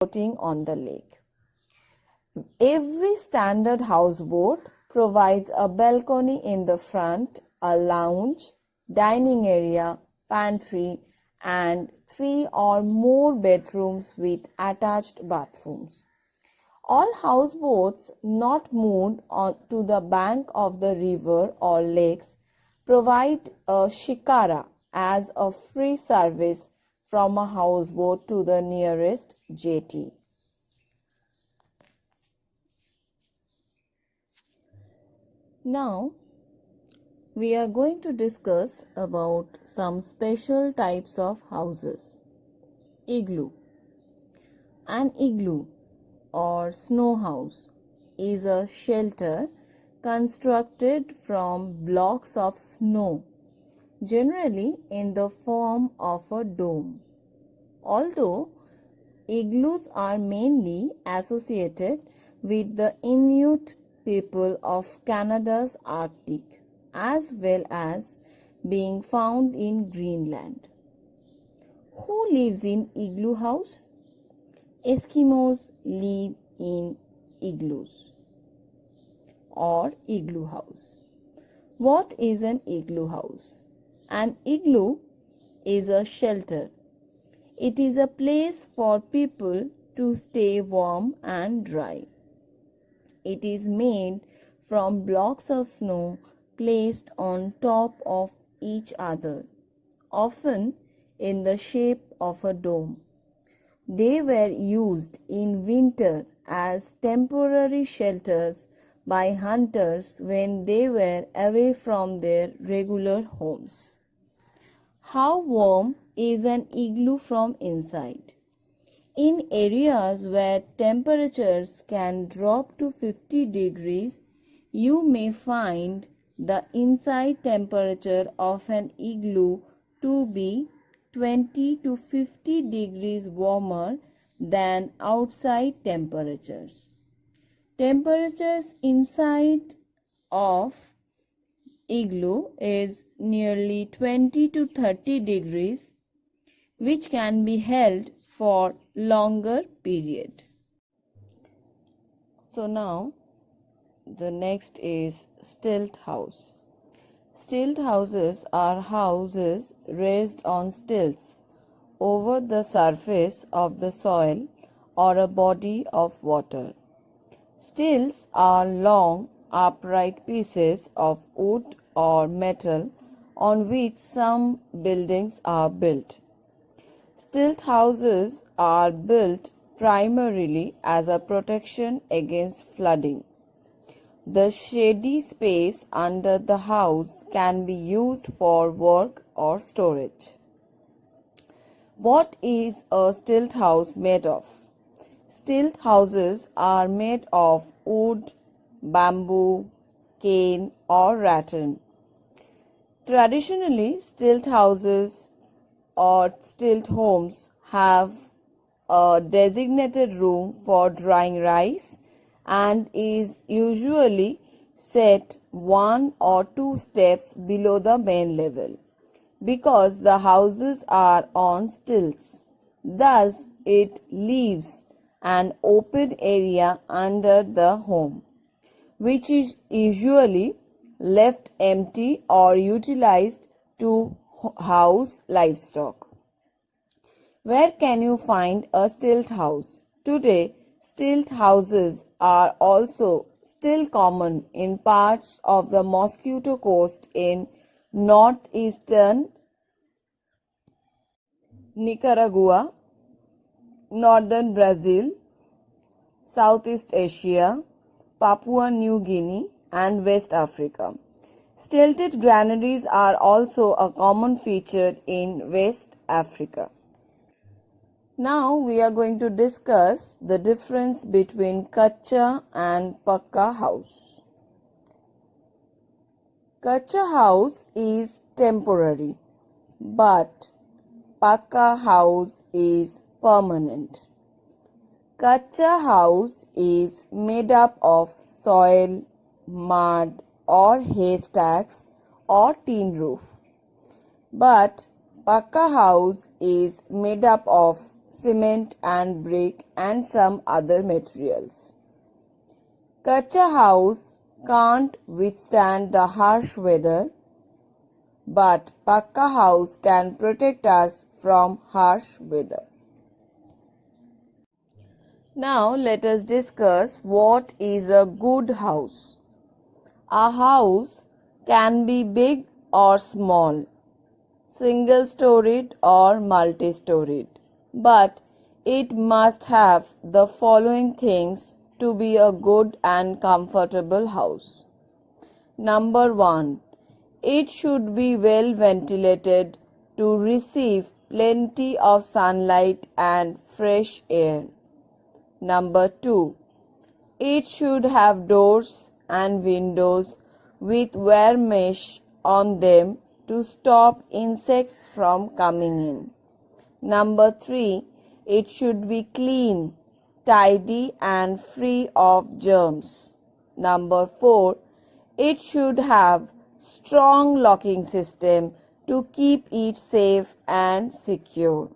floating on the lake. Every standard houseboat provides a balcony in the front, a lounge, dining area, pantry, and 3 or more bedrooms with attached bathrooms. All houseboats not moored to the bank of the river or lakes provide a shikara as a free service from a houseboat to the nearest jetty. Now, we are going to discuss about some special types of houses. Igloo. An igloo or snow house is a shelter constructed from blocks of snow, generally in the form of a dome. Although igloos are mainly associated with the Inuit people of Canada's Arctic, as well as being found in Greenland. Who lives in igloo house? Eskimos live in igloos or igloo house. What is an igloo house? An igloo is a shelter. It is a place for people to stay warm and dry. It is made from blocks of snow placed on top of each other, often in the shape of a dome. They were used in winter as temporary shelters by hunters when they were away from their regular homes. How warm is an igloo from inside? In areas where temperatures can drop to 50 degrees, you may find the inside temperature of an igloo to be 20 to 50 degrees warmer than outside temperatures. Temperatures inside of igloo is nearly 20 to 30 degrees, which can be held for longer period. So now the next is stilt house. Stilt houses are houses raised on stilts over the surface of the soil or a body of water. Stilts are long, upright pieces of wood or metal on which some buildings are built. Stilt houses are built primarily as a protection against flooding. The shady space under the house can be used for work or storage. What is a stilt house made of? Stilt houses are made of wood, bamboo, cane, or rattan. Traditionally, stilt houses or stilt homes have a designated room for drying rice and is usually set 1 or 2 steps below the main level because the houses are on stilts. Thus, it leaves an open area under the home, which is usually left empty or utilized to house livestock. Where can you find a stilt house? Today, stilt houses are also still common in parts of the Mosquito Coast in northeastern Nicaragua, northern Brazil, Southeast Asia, Papua New Guinea, and West Africa. Stilted granaries are also a common feature in West Africa. Now we are going to discuss the difference between Kacha and Pakka house. Kacha house is temporary, but Pakka house is permanent. Kacha house is made up of soil, mud, or haystacks or tin roof. But Pakka house is made up of cement and brick and some other materials. Kacha house can't withstand the harsh weather, but Pakka house can protect us from harsh weather. Now let us discuss what is a good house. A house can be big or small, single-storied or multi-storied, but it must have the following things to be a good and comfortable house. Number 1. It should be well ventilated to receive plenty of sunlight and fresh air. Number 2. It should have doors and windows with wire mesh on them to stop insects from coming in. Number 3. It should be clean, tidy and free of germs. Number 4. It should have strong locking system to keep it safe and secure.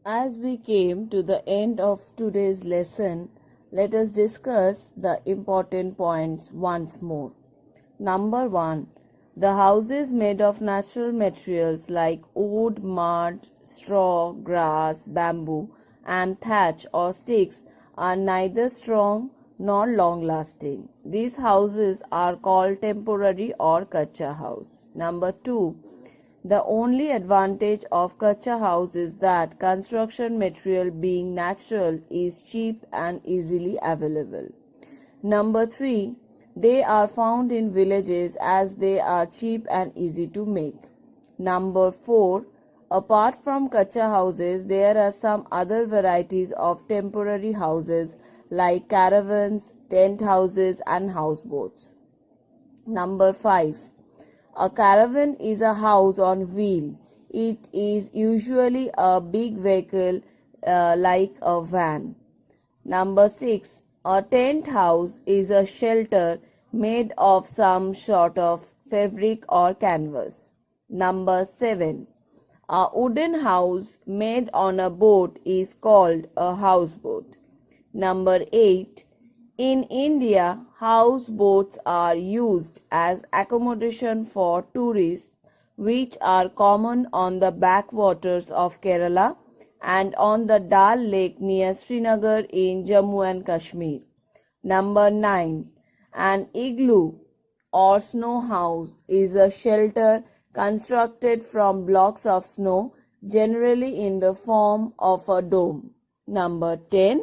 As we came to the end of today's lesson, let us discuss the important points once more. Number 1. The houses made of natural materials like wood, mud, straw, grass, bamboo, and thatch or sticks are neither strong nor long-lasting. These houses are called temporary or kacha house. Number 2. The only advantage of kacha house is that construction material being natural is cheap and easily available. Number 3. They are found in villages as they are cheap and easy to make. Number 4. Apart from kacha houses, there are some other varieties of temporary houses like caravans, tent houses and houseboats. Number 5. A caravan is a house on wheel. It is usually a big vehicle like a van. Number 6. A tent house is a shelter made of some sort of fabric or canvas. Number 7. A wooden house made on a boat is called a houseboat. Number 8. In India, houseboats are used as accommodation for tourists, which are common on the backwaters of Kerala and on the Dal Lake near Srinagar in Jammu and Kashmir. Number 9. An igloo or snow house is a shelter constructed from blocks of snow, generally in the form of a dome. Number 10.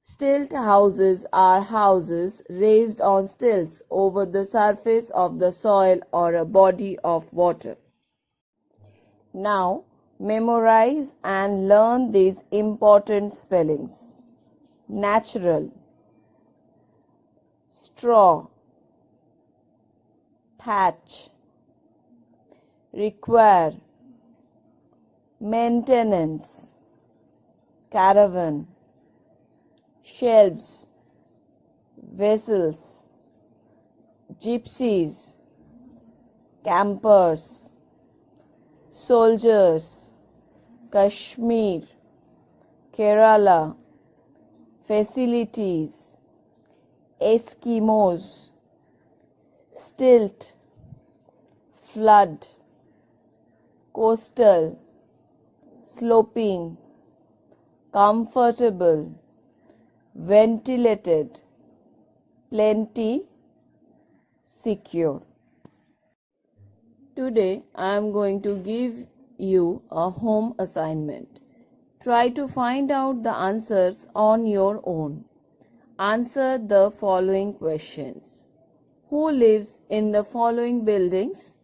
Stilt houses are houses raised on stilts over the surface of the soil or a body of water. Now, memorize and learn these important spellings. Natural, straw, thatch, require, maintenance, caravan, shelves, vessels, gypsies, campers, soldiers, Kashmir, Kerala, facilities, Eskimos, stilt, flood, coastal, sloping, comfortable, ventilated, plenty, secure. Today I am going to give you a home assignment. Try to find out the answers on your own. Answer the following questions. Who lives in the following buildings?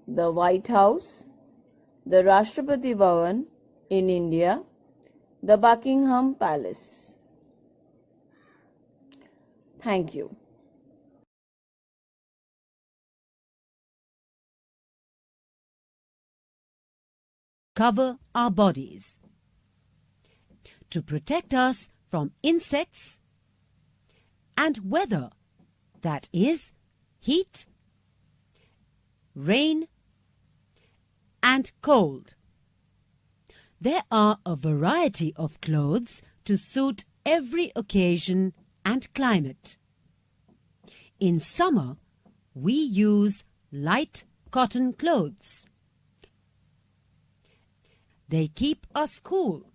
The White House, the Rashtrapati Bhavan in India, the Buckingham Palace. Thank you. Cover our bodies to protect us from insects and weather, that is, heat, rain, and cold. There are a variety of clothes to suit every occasion and climate. In summer, we use light cotton clothes. They keep us cool.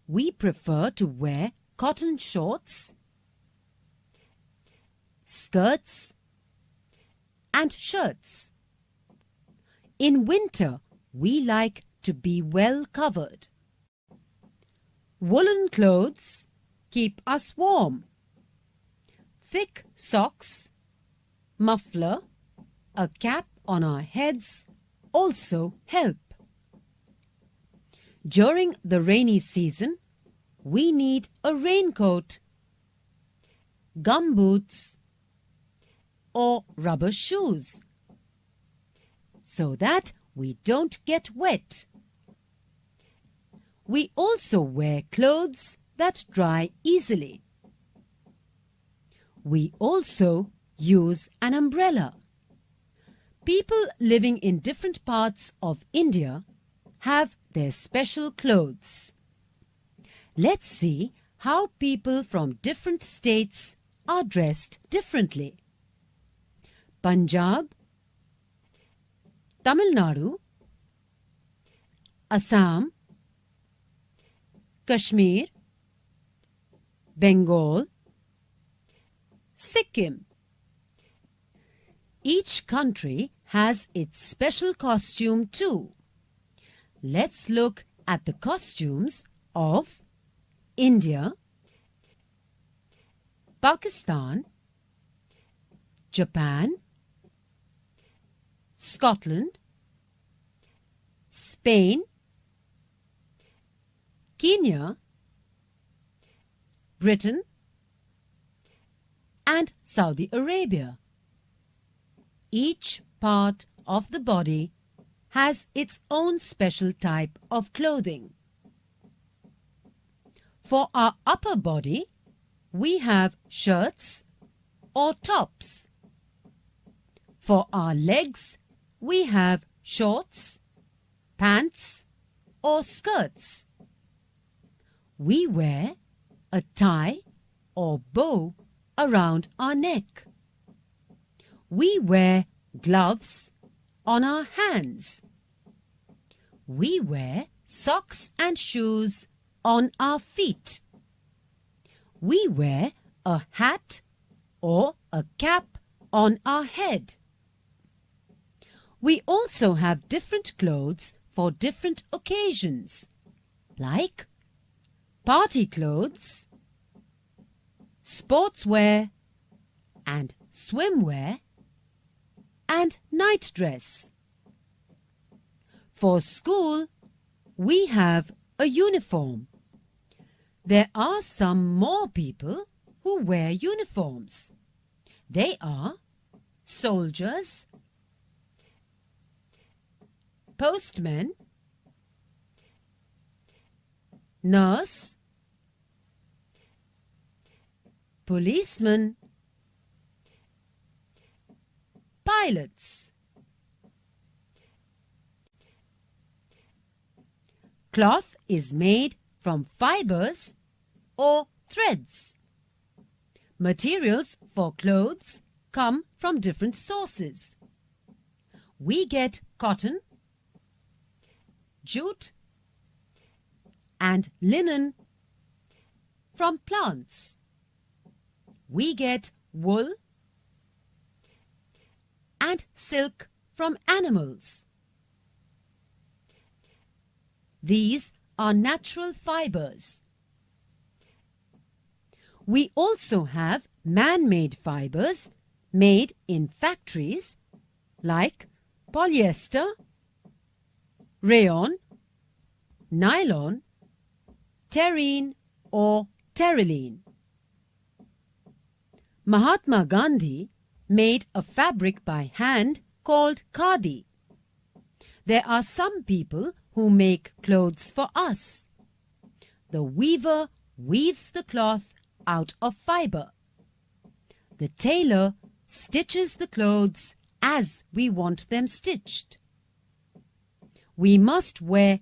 We prefer to wear cotton shorts, skirts, and shirts. In winter, we like to be well covered. Woolen clothes keep us warm. Thick socks, muffler, a cap on our heads also help. During the rainy season, we need a raincoat, gumboots, or rubber shoes so that we don't get wet. We also wear clothes that dry easily. We also use an umbrella. People living in different parts of India have their special clothes. Let's see how people from different states are dressed differently. Punjab, Tamil Nadu, Assam, Kashmir, Bengal, Sikkim. Each country has its special costume too. Let's look at the costumes of India, Pakistan, Japan, Scotland, Spain, Kenya, Britain, and Saudi Arabia. Each part of the body has its own special type of clothing. For our upper body, we have shirts or tops. For our legs, we have shorts, pants, or skirts. We wear a tie or bow around our neck. We wear gloves on our hands. We wear socks and shoes on our feet. We wear a hat or a cap on our head. We also have different clothes for different occasions, like party clothes, sportswear and swimwear, and night dress. For school, we have a uniform. There are some more people who wear uniforms. They are soldiers, postmen, nurse, policemen, pilots. Cloth is made from fibres or threads. Materials for clothes come from different sources. We get cotton, jute, and linen from plants. We get wool and silk from animals. These are natural fibres. We also have man-made fibres made in factories like polyester, rayon, nylon, terine or terylene. Mahatma Gandhi made a fabric by hand called khadi. There are some people who make clothes for us. The weaver weaves the cloth out of fibre. The tailor stitches the clothes as we want them stitched. We must wear